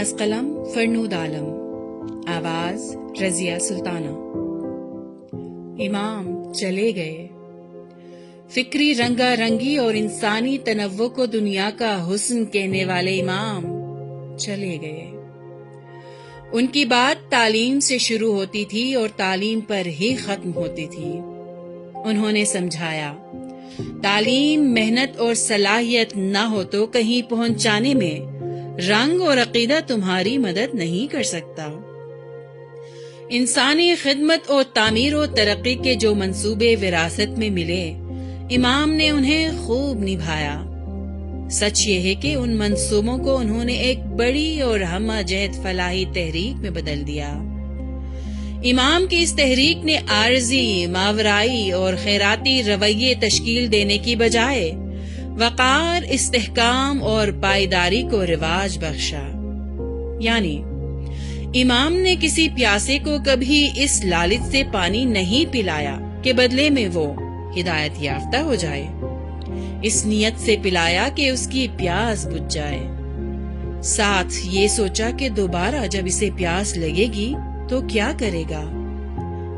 از قلم فرنود عالم، آواز رضیہ سلطانہ۔ امام چلے گئے۔ فکری رنگا رنگی اور انسانی تنوع کو دنیا کا حسن کہنے والے امام چلے گئے۔ ان کی بات تعلیم سے شروع ہوتی تھی اور تعلیم پر ہی ختم ہوتی تھی۔ انہوں نے سمجھایا، تعلیم، محنت اور صلاحیت نہ ہو تو کہیں پہنچانے میں رنگ اور عقیدہ تمہاری مدد نہیں کر سکتا۔ انسانی خدمت اور تعمیر و ترقی کے جو منصوبے وراثت میں ملے، امام نے انہیں خوب نبھایا۔ سچ یہ ہے کہ ان منصوبوں کو انہوں نے ایک بڑی اور ہمہ جہت فلاحی تحریک میں بدل دیا۔ امام کی اس تحریک نے عارضی، ماورائی اور خیراتی رویے تشکیل دینے کی بجائے وقار، استحکام اور پائیداری کو رواج بخشا۔ یعنی امام نے کسی پیاسے کو کبھی اس لالچ سے پانی نہیں پلایا کہ بدلے میں وہ ہدایت یافتہ ہو جائے، اس نیت سے پلایا کہ اس کی پیاس بجھ جائے۔ ساتھ یہ سوچا کہ دوبارہ جب اسے پیاس لگے گی تو کیا کرے گا،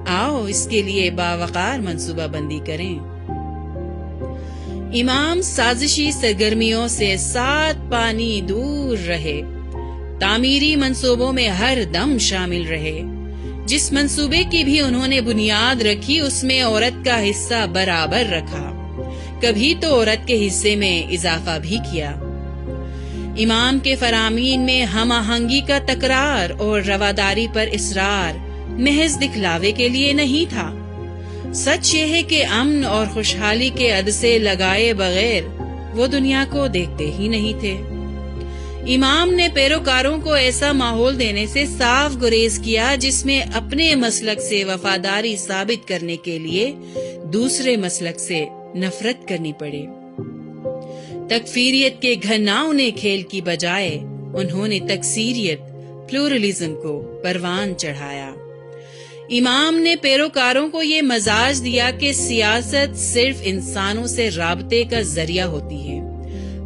آؤ اس کے لیے باوقار منصوبہ بندی کریں۔ امام سازشی سرگرمیوں سے سات پانی دور رہے، تعمیری منصوبوں میں ہر دم شامل رہے۔ جس منصوبے کی بھی انہوں نے بنیاد رکھی اس میں عورت کا حصہ برابر رکھا، کبھی تو عورت کے حصے میں اضافہ بھی کیا۔ امام کے فرامین میں ہم آہنگی کا تکرار اور رواداری پر اصرار محض دکھلاوے کے لیے نہیں تھا۔ سچ یہ ہے کہ امن اور خوشحالی کے عدسے لگائے بغیر وہ دنیا کو دیکھتے ہی نہیں تھے۔ امام نے پیروکاروں کو ایسا ماحول دینے سے صاف گریز کیا جس میں اپنے مسلک سے وفاداری ثابت کرنے کے لیے دوسرے مسلک سے نفرت کرنی پڑے۔ تکفیریت کے گھناؤنے کھیل کی بجائے انہوں نے تکثیریت، پلورلزم کو پروان چڑھایا۔ امام نے پیروکاروں کو یہ مزاج دیا کہ سیاست صرف انسانوں سے رابطے کا ذریعہ ہوتی ہے،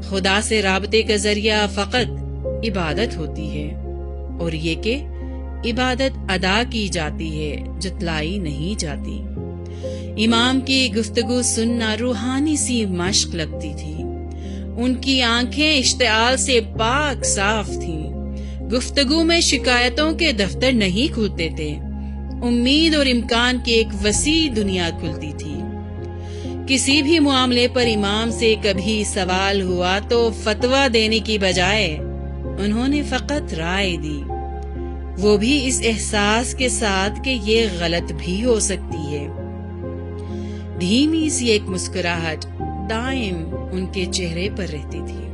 خدا سے رابطے کا ذریعہ فقط عبادت ہوتی ہے، اور یہ کہ عبادت ادا کی جاتی ہے، جتلائی نہیں جاتی۔ امام کی گفتگو سننا روحانی سی مشق لگتی تھی۔ ان کی آنکھیں اشتعال سے پاک صاف تھیں۔ گفتگو میں شکایتوں کے دفتر نہیں کھلتے تھے، امید اور امکان کی ایک وسیع دنیا کھلتی تھی۔ کسی بھی معاملے پر امام سے کبھی سوال ہوا تو فتویٰ دینے کی بجائے انہوں نے فقط رائے دی، وہ بھی اس احساس کے ساتھ کہ یہ غلط بھی ہو سکتی ہے۔ دھیمی سی ایک مسکراہٹ دائم ان کے چہرے پر رہتی تھی۔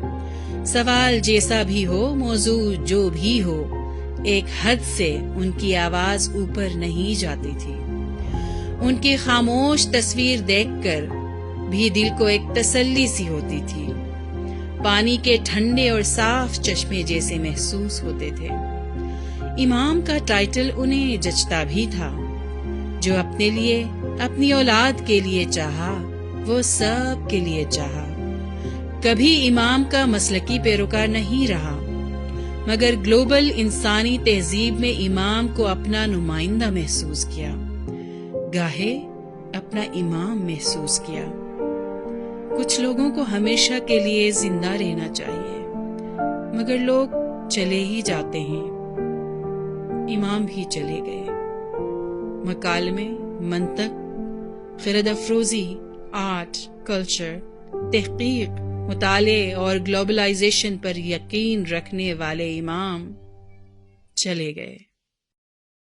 سوال جیسا بھی ہو، موضوع جو بھی ہو، ایک حد سے ان کی آواز اوپر نہیں جاتی تھی۔ ان کی خاموش تصویر دیکھ کر بھی دل کو ایک تسلی سی ہوتی تھی، پانی کے ٹھنڈے اور صاف چشمے جیسے محسوس ہوتے تھے۔ امام کا ٹائٹل انہیں جچتا بھی تھا۔ جو اپنے لیے، اپنی اولاد کے لیے چاہا، وہ سب کے لیے چاہا۔ کبھی امام کا مسلکی پیروکار نہیں رہا، مگر گلوبل انسانی تہذیب میں امام کو اپنا نمائندہ محسوس کیا، گاہے اپنا امام محسوس کیا۔ کچھ لوگوں کو ہمیشہ کے لیے زندہ رہنا چاہیے، مگر لوگ چلے ہی جاتے ہیں۔ امام بھی چلے گئے۔ مکالمے، منطق، خرد افروزی، آرٹ، کلچر، تحقیق، مطالعے اور گلوبلائزیشن پر یقین رکھنے والے امام چلے گئے۔